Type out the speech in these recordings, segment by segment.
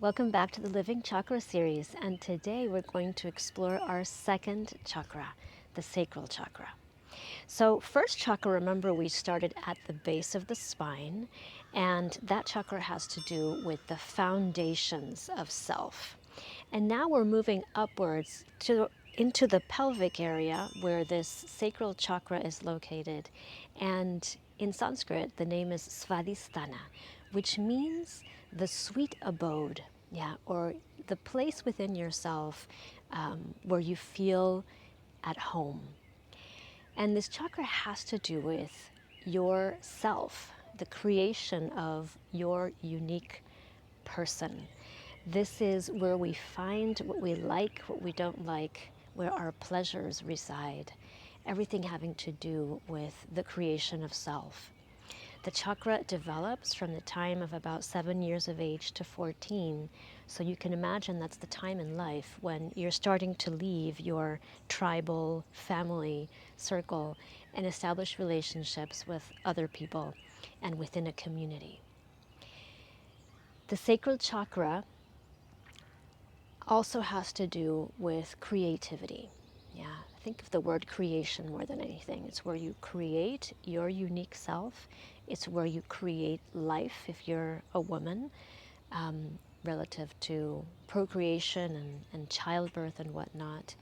Welcome back to the Living Chakra Series, and today we're going to explore our second chakra, the Sacral Chakra. So, first chakra, remember we started at the base of the spine, and that chakra has to do with the foundations of self. And now we're moving upwards into the pelvic area where this sacral chakra is located. And in Sanskrit, the name is Svadhisthana, which means the sweet abode, or the place within yourself where you feel at home. And this chakra has to do with your self, the creation of your unique person. This is where we find what we like, what we don't like, where our pleasures reside, everything having to do with the creation of self. The chakra develops from the time of about 7 years of age to 14. So you can imagine that's the time in life when you're starting to leave your tribal family circle and establish relationships with other people and within a community. The sacral chakra also has to do with creativity. Yeah, think of the word creation more than anything. It's where you create your unique self. It's where you create life if you're a woman, relative to procreation and childbirth and whatnot,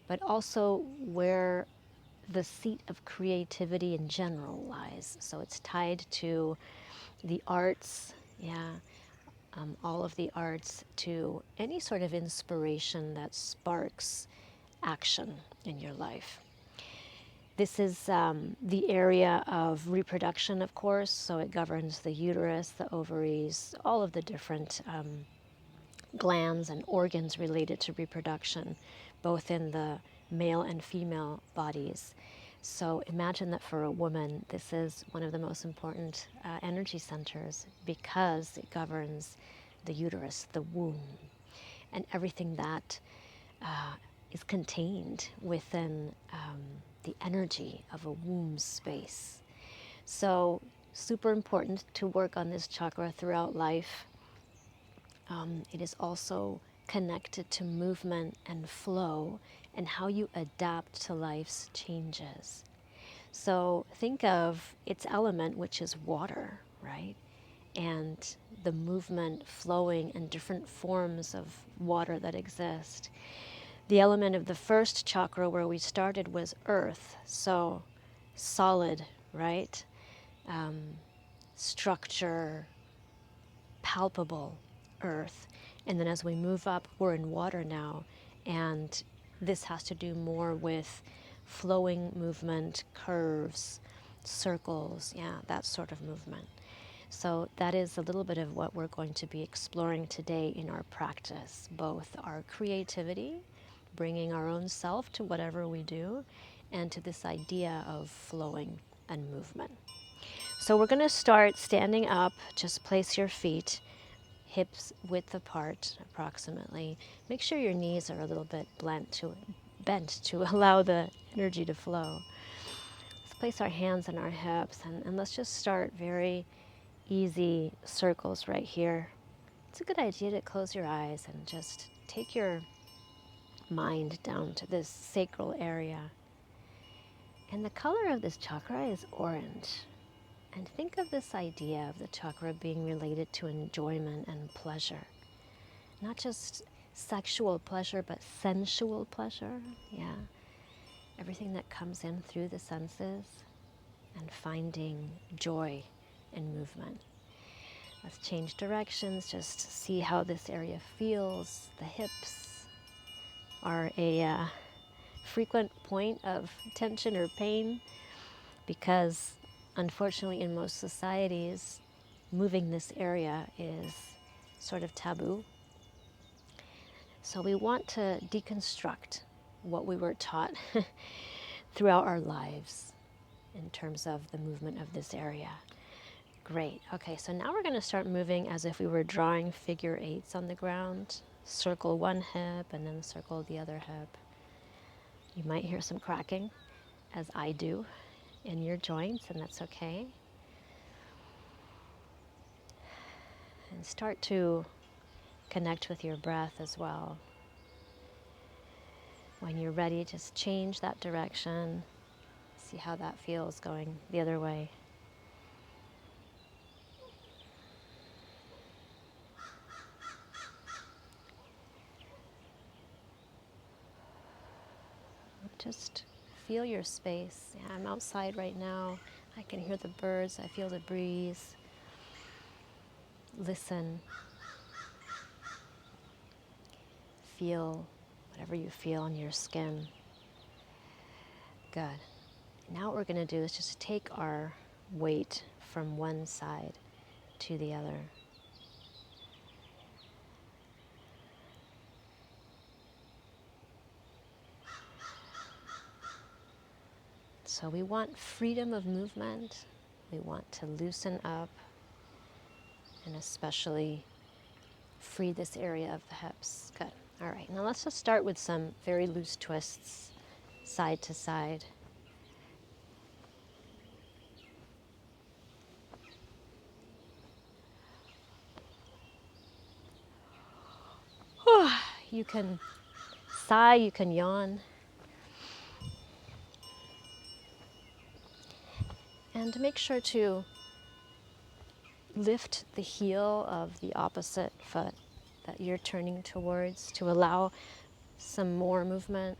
but also where the seat of creativity in general lies. So it's tied to the arts, all of the arts, to any sort of inspiration that sparks action in your life. This is the area of reproduction, of course, so it governs the uterus, the ovaries, all of the different glands and organs related to reproduction, both in the male and female bodies. So imagine that for a woman, this is one of the most important energy centers because it governs the uterus, the womb, and everything that is contained within the energy of a womb space. So super important to work on this chakra throughout life. It is also connected to movement and flow and how you adapt to life's changes. So think of its element, which is water, right? And the movement flowing and different forms of water that exist. The element of the first chakra where we started was earth, so solid, right? Structure, palpable earth. And then as we move up, we're in water now, and this has to do more with flowing movement, curves, circles, that sort of movement. So that is a little bit of what we're going to be exploring today in our practice, both our creativity, bringing our own self to whatever we do, and to this idea of flowing and movement. So we're going to start standing up. Just place your feet hips width apart approximately. Make sure your knees are a little bit bent to allow the energy to flow. Let's place our hands on our hips and let's just start very easy circles right here. It's a good idea to close your eyes and just take your mind down to this sacral area. And the color of this chakra is orange. And think of this idea of the chakra being related to enjoyment and pleasure. Not just sexual pleasure, but sensual pleasure. Everything that comes in through the senses and finding joy in movement. Let's change directions, just see how this area feels. The hips are a frequent point of tension or pain because unfortunately in most societies, moving this area is sort of taboo. So we want to deconstruct what we were taught throughout our lives in terms of the movement of this area. Great. Okay, so now we're going to start moving as if we were drawing figure eights on the ground. Circle one hip and then circle the other hip. You might hear some cracking, as I do, in your joints, and that's okay. And start to connect with your breath as well. When you're ready, just change that direction. See how that feels going the other way. Just feel your space. Yeah, I'm outside right now. I can hear the birds. I feel the breeze. Listen. Feel whatever you feel on your skin. Good. Now what we're going to do is just take our weight from one side to the other. So we want freedom of movement. We want to loosen up and especially free this area of the hips. Good. All right, now let's just start with some very loose twists, side to side. You can sigh, you can yawn. And make sure to lift the heel of the opposite foot that you're turning towards to allow some more movement.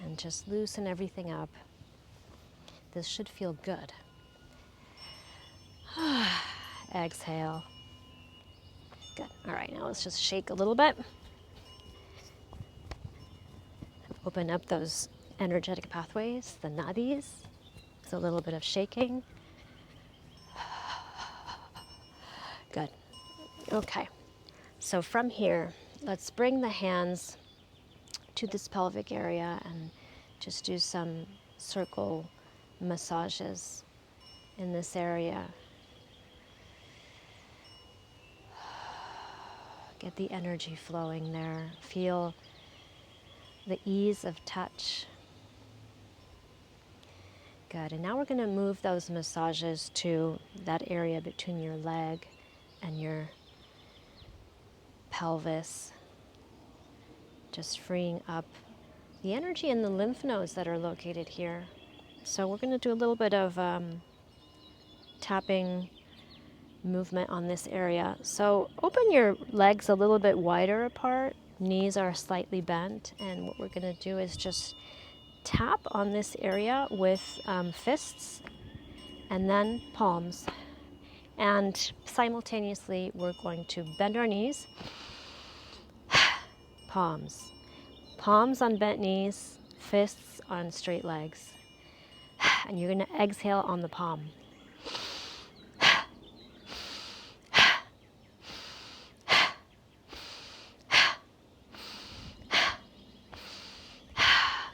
And just loosen everything up. This should feel good. Exhale. Good. All right, now let's just shake a little bit. Open up those energetic pathways, the nadis. It's a little bit of shaking. Good. Okay. So from here, let's bring the hands to this pelvic area and just do some circle massages in this area. Get the energy flowing there. Feel the ease of touch. Good. And now we're going to move those massages to that area between your leg and your pelvis. Just freeing up the energy in the lymph nodes that are located here. So we're going to do a little bit of tapping movement on this area. So open your legs a little bit wider apart. Knees are slightly bent. And what we're going to do is just tap on this area with fists and then palms. And simultaneously, we're going to bend our knees. Palms. Palms on bent knees, fists on straight legs. And you're going to exhale on the palm.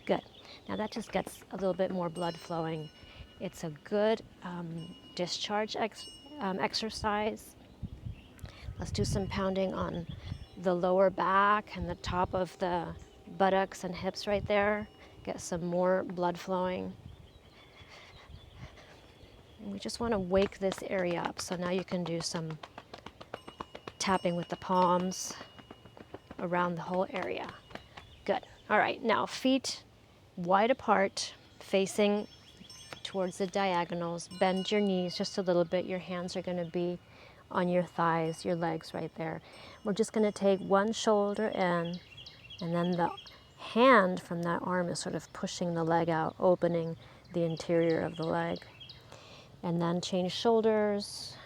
Good. Now that just gets a little bit more blood flowing. It's a good discharge exercise. Let's do some pounding on the lower back and the top of the buttocks and hips right there. Get some more blood flowing. And we just want to wake this area up. So now you can do some tapping with the palms around the whole area. Good. All right, now feet wide apart, facing towards the diagonals. Bend your knees just a little bit. Your hands are going to be on your thighs, your legs right there. We're just going to take one shoulder in, and then the hand from that arm is sort of pushing the leg out, opening the interior of the leg. And then change shoulders.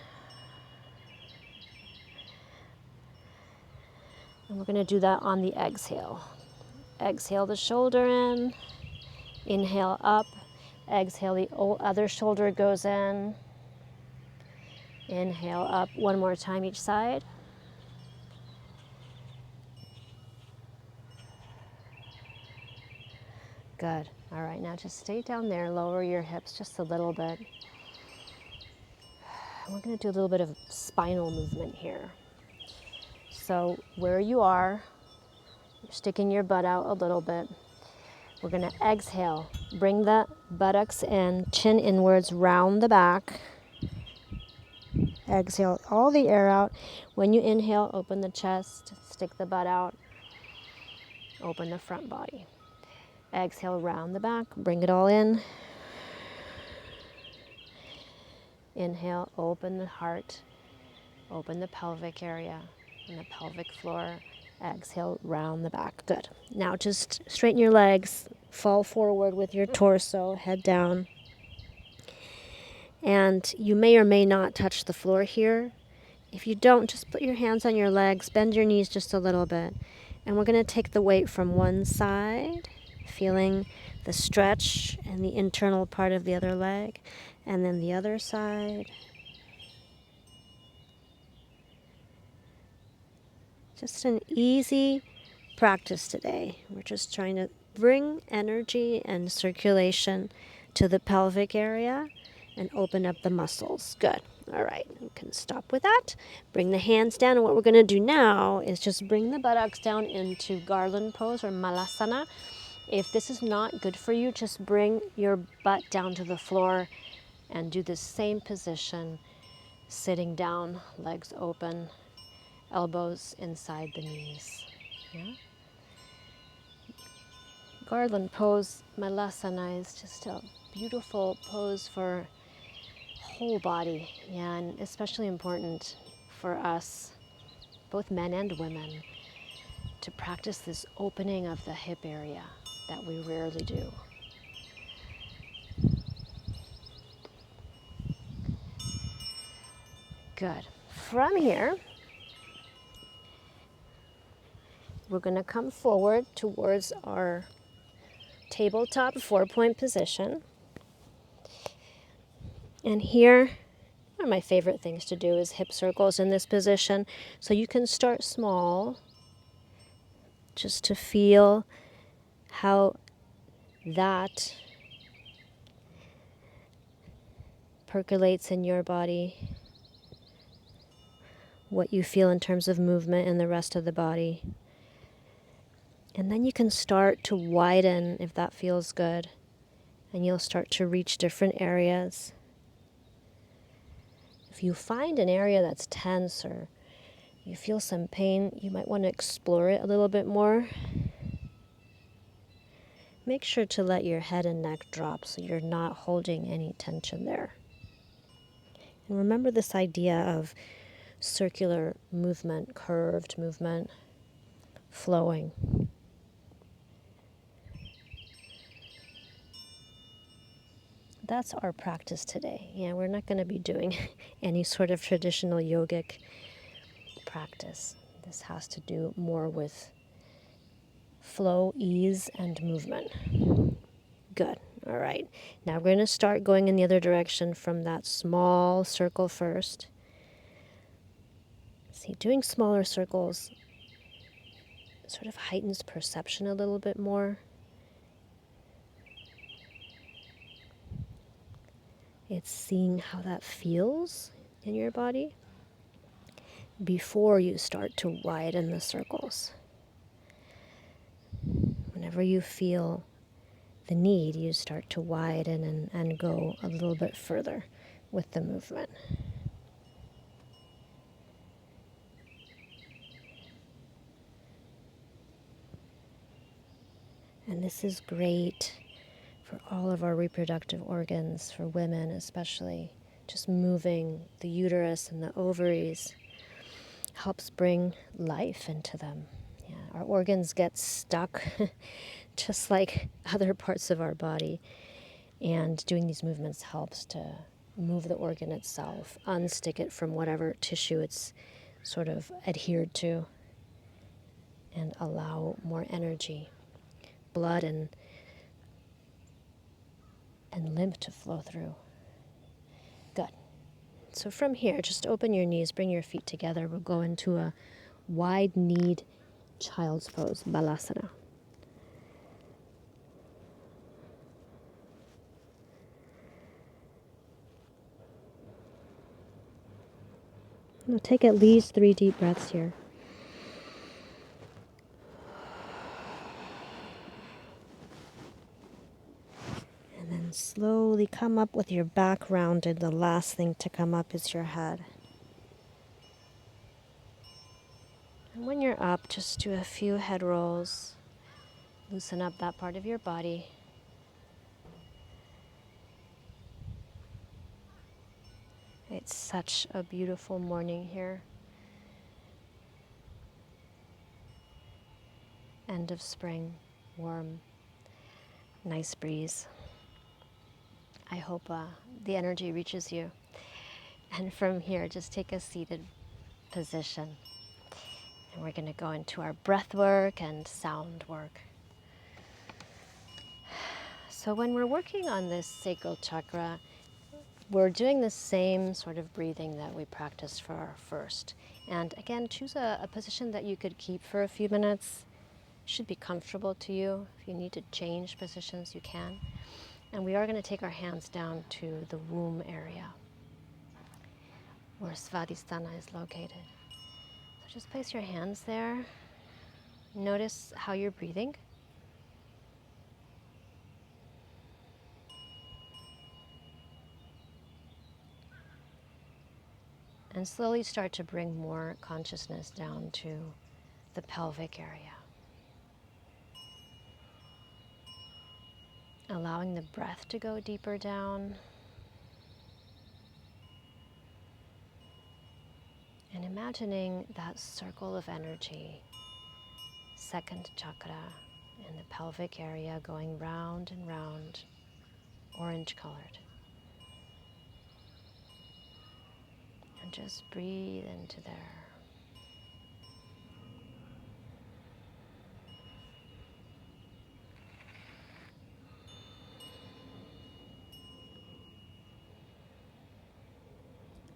And we're going to do that on the exhale. Exhale the shoulder in. Inhale up. Exhale, the other shoulder goes in. Inhale up one more time each side. Good. All right, now just stay down there. Lower your hips just a little bit. We're going to do a little bit of spinal movement here. So where you are, you're sticking your butt out a little bit. We're going to exhale. Bring the buttocks and chin inwards, round the back. Exhale all the air out. When you inhale, open the chest, stick the butt out, open the front body. Exhale, round the back, bring it all in. Inhale, open the heart, open the pelvic area and the pelvic floor. Exhale, round the back. Good. Now just straighten your legs, fall forward with your torso, head down. And you may or may not touch the floor here. If you don't, just put your hands on your legs, bend your knees just a little bit. And we're going to take the weight from one side, feeling the stretch and the internal part of the other leg, and then the other side. Just an easy practice today. We're just trying to bring energy and circulation to the pelvic area and open up the muscles. Good. All right, we can stop with that. Bring the hands down, and what we're going to do now is just bring the buttocks down into garland pose or malasana. If this is not good for you, just bring your butt down to the floor and do the same position, sitting down, legs open, elbows inside the knees. Yeah? Garland pose, malasana, is just a beautiful pose for whole body, yeah, and especially important for us, both men and women, to practice this opening of the hip area that we rarely do. Good. From here, we're going to come forward towards our tabletop 4-point position. And here, one of my favorite things to do is hip circles in this position. So you can start small, just to feel how that percolates in your body, what you feel in terms of movement in the rest of the body. And then you can start to widen if that feels good, and you'll start to reach different areas. If you find an area that's tense or you feel some pain, you might want to explore it a little bit more. Make sure to let your head and neck drop so you're not holding any tension there. And remember this idea of circular movement, curved movement, flowing. That's our practice today. Yeah, we're not going to be doing any sort of traditional yogic practice. This has to do more with flow, ease, and movement. Good. All right. Now we're going to start going in the other direction from that small circle first. See, doing smaller circles sort of heightens perception a little bit more. It's seeing how that feels in your body before you start to widen the circles. Whenever you feel the need, you start to widen and go a little bit further with the movement. And this is great for all of our reproductive organs, for women especially. Just moving the uterus and the ovaries helps bring life into them. Yeah, our organs get stuck just like other parts of our body. And doing these movements helps to move the organ itself, unstick it from whatever tissue it's sort of adhered to, and allow more energy, blood and lymph to flow through. Good. So from here, just open your knees, bring your feet together. We'll go into a wide-kneed child's pose, balasana. Now take at least 3 deep breaths here. slowly come up with your back rounded. The last thing to come up is your head. And when you're up, just do a few head rolls. Loosen up that part of your body. It's such a beautiful morning here. End of spring, warm, nice breeze. I hope the energy reaches you. And from here, just take a seated position. And we're going to go into our breath work and sound work. So when we're working on this sacral chakra, we're doing the same sort of breathing that we practiced for our first. And again, choose a position that you could keep for a few minutes. It should be comfortable to you. If you need to change positions, you can. And we are going to take our hands down to the womb area, where Svadhisthana is located. So just place your hands there. Notice how you're breathing. And slowly start to bring more consciousness down to the pelvic area. Allowing the breath to go deeper down. And imagining that circle of energy, second chakra, in the pelvic area going round and round, orange colored. And just breathe into there.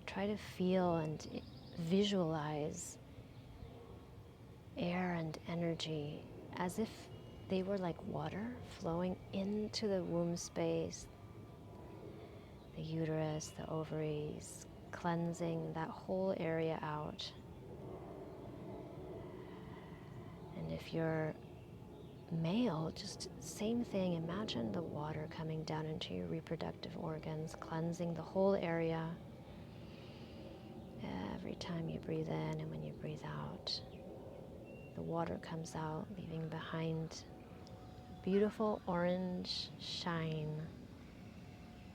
Try to feel and visualize air and energy as if they were like water flowing into the womb space, the uterus, the ovaries, cleansing that whole area out. And if you're male, just same thing. Imagine the water coming down into your reproductive organs, cleansing the whole area. Every time you breathe in and when you breathe out, the water comes out, leaving behind a beautiful orange shine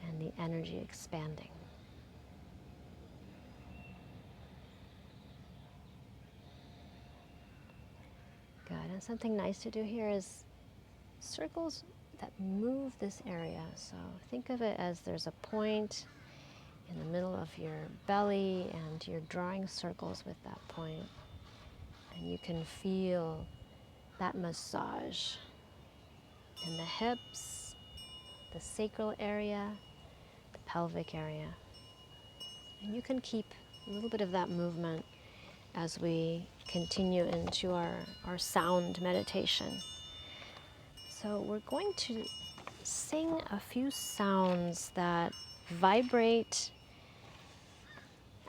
and the energy expanding. Good. And something nice to do here is circles that move this area. So think of it as there's a point in the middle of your belly and you're drawing circles with that point. And you can feel that massage in the hips, the sacral area, the pelvic area. And you can keep a little bit of that movement as we continue into our sound meditation. So we're going to sing a few sounds that vibrate,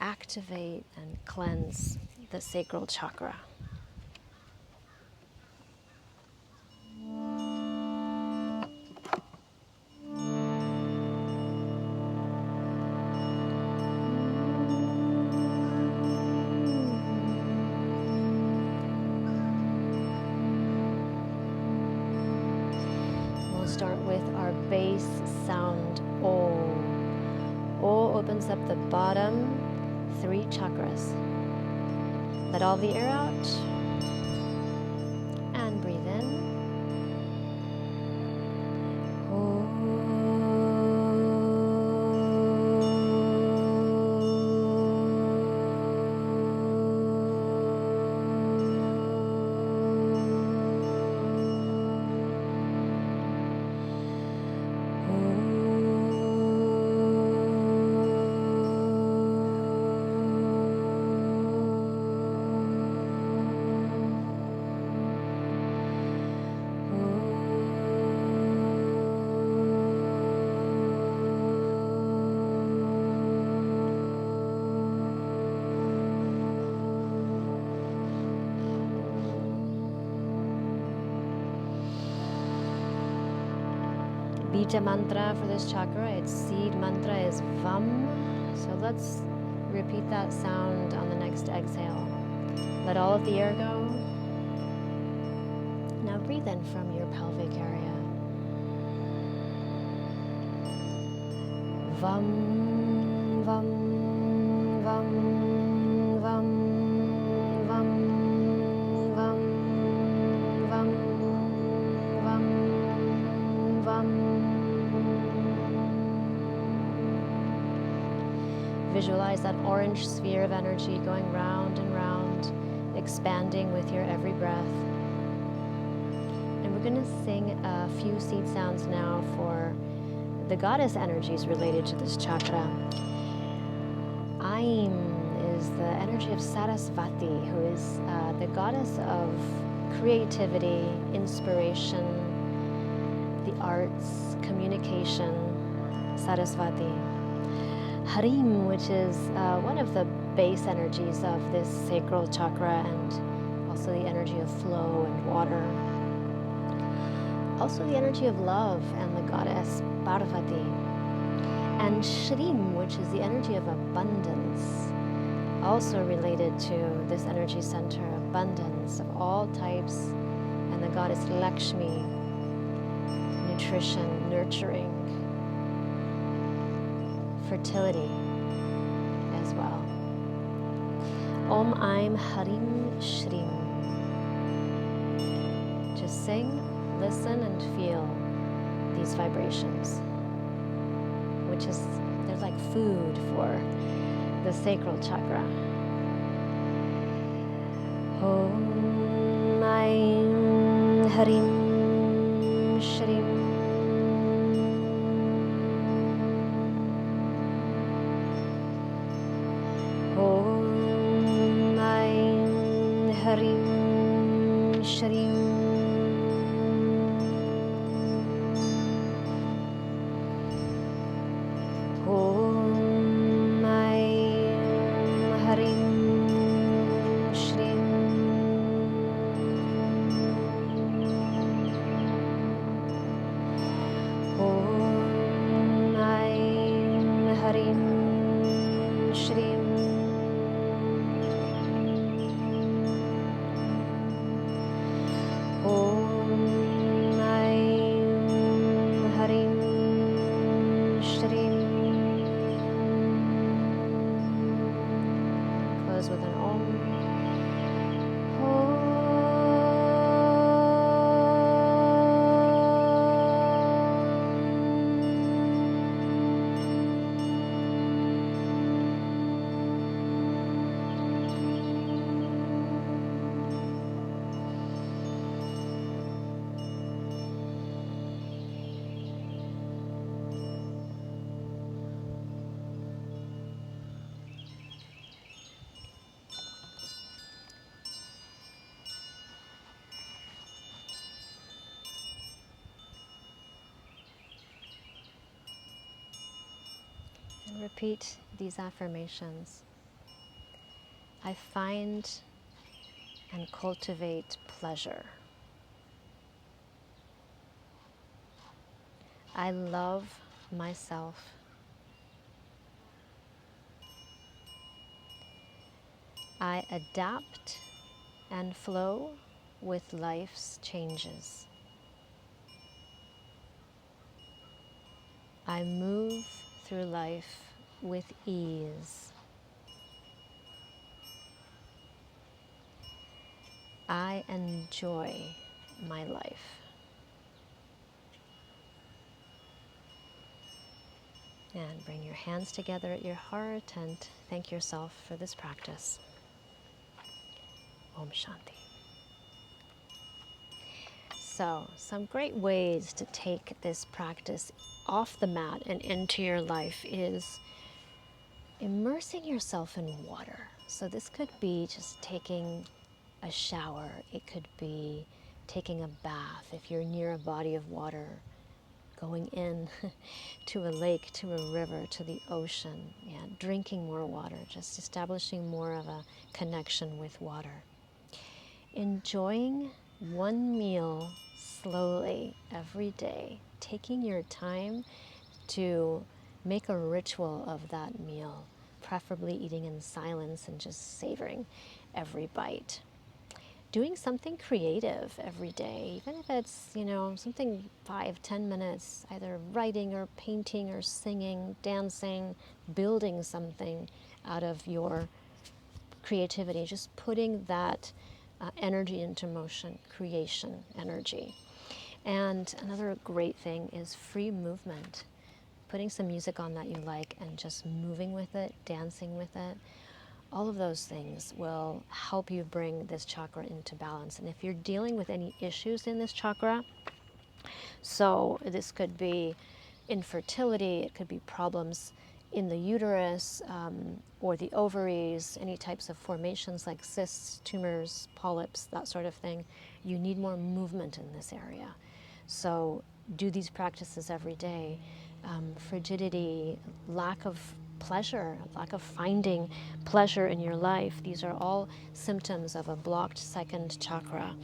activate, and cleanse the sacral chakra. We'll start with our bass sound, O. O opens up the bottom 3 chakras. Let all the air out and breathe in. Bija mantra for this chakra, its seed mantra is Vam. So let's repeat that sound on the next exhale. Let all of the air go. Now breathe in from your pelvic area. Vam, vam, vam, vam, vam, vam, vam, vam, vam. Visualize that orange sphere of energy going round and round, expanding with your every breath. And we're going to sing a few seed sounds now for the goddess energies related to this chakra. Aim is the energy of Sarasvati, who is the goddess of creativity, inspiration, the arts, communication, Sarasvati. Harim, which is one of the base energies of this sacral chakra, and also the energy of flow and water. Also the energy of love and the goddess Parvati. And Shrim, which is the energy of abundance, also related to this energy center, abundance of all types, and the goddess Lakshmi, nutrition, nurturing, fertility as well. Om Aim Harim Shrim. Just sing, listen, and feel these vibrations, which is, they're like food for the sacral chakra. Om Aim Harim Shrim. Om Aim Harim Shrim. Om Aim Harim Shrim. Om Aim Harim Shrim. Om Aim Harim Shrim. Close with an Om. And repeat these affirmations. I find and cultivate pleasure. I love myself. I adapt and flow with life's changes. I move through life with ease. I enjoy my life. And bring your hands together at your heart and thank yourself for this practice. Om Shanti. So, some great ways to take this practice off the mat and into your life is immersing yourself in water. So this could be just taking a shower. It could be taking a bath if you're near a body of water, going in to a lake, to a river, to the ocean, drinking more water, just establishing more of a connection with water. Enjoying one meal slowly every day taking your time to make a ritual of that meal, preferably eating in silence and just savoring every bite. Doing something creative every day, even if it's, something 5, 10 minutes, either writing or painting or singing, dancing, building something out of your creativity, just putting that energy into motion, creation energy. And another great thing is free movement, putting some music on that you like and just moving with it, dancing with it. All of those things will help you bring this chakra into balance. And if you're dealing with any issues in this chakra, so this could be infertility, it could be problems in the uterus or the ovaries, any types of formations like cysts, tumors, polyps, that sort of thing, you need more movement in this area. So do these practices every day. Frigidity, lack of pleasure, lack of finding pleasure in your life, these are all symptoms of a blocked second chakra.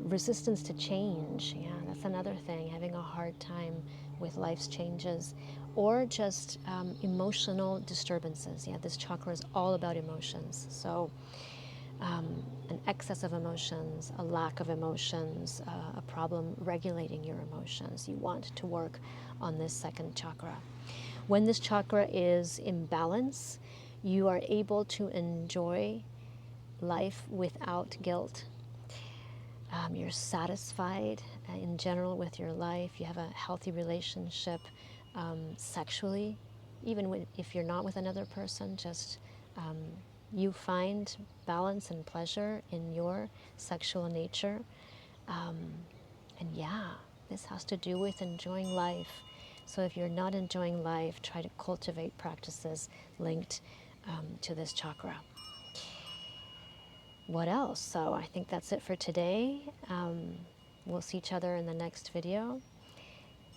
Resistance to change, yeah, that's another thing, having a hard time with life's changes, or just emotional disturbances. Yeah, this chakra is all about emotions. So an excess of emotions, a lack of emotions, a problem regulating your emotions. You want to work on this second chakra. When this chakra is in balance, you are able to enjoy life without guilt. You're satisfied in general with your life. You have a healthy relationship sexually, even if you're not with another person, just you find balance and pleasure in your sexual nature. And yeah, this has to do with enjoying life. So if you're not enjoying life, try to cultivate practices linked to this chakra. What else? So I think that's it for today. We'll see each other in the next video.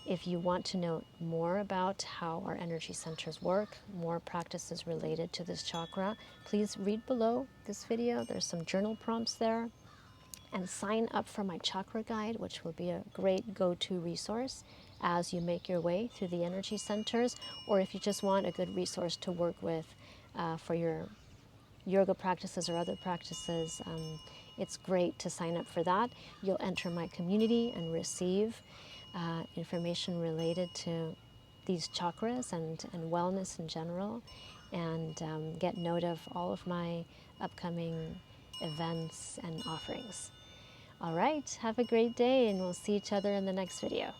If you want to know more about how our energy centers work, more practices related to this chakra, please read below this video. There's some journal prompts there. And sign up for my chakra guide, which will be a great go-to resource as you make your way through the energy centers, or if you just want a good resource to work with for your yoga practices or other practices, it's great to sign up for that. You'll enter my community and receive information related to these chakras and wellness in general, and get note of all of my upcoming events and offerings. All right, have a great day, and we'll see each other in the next video.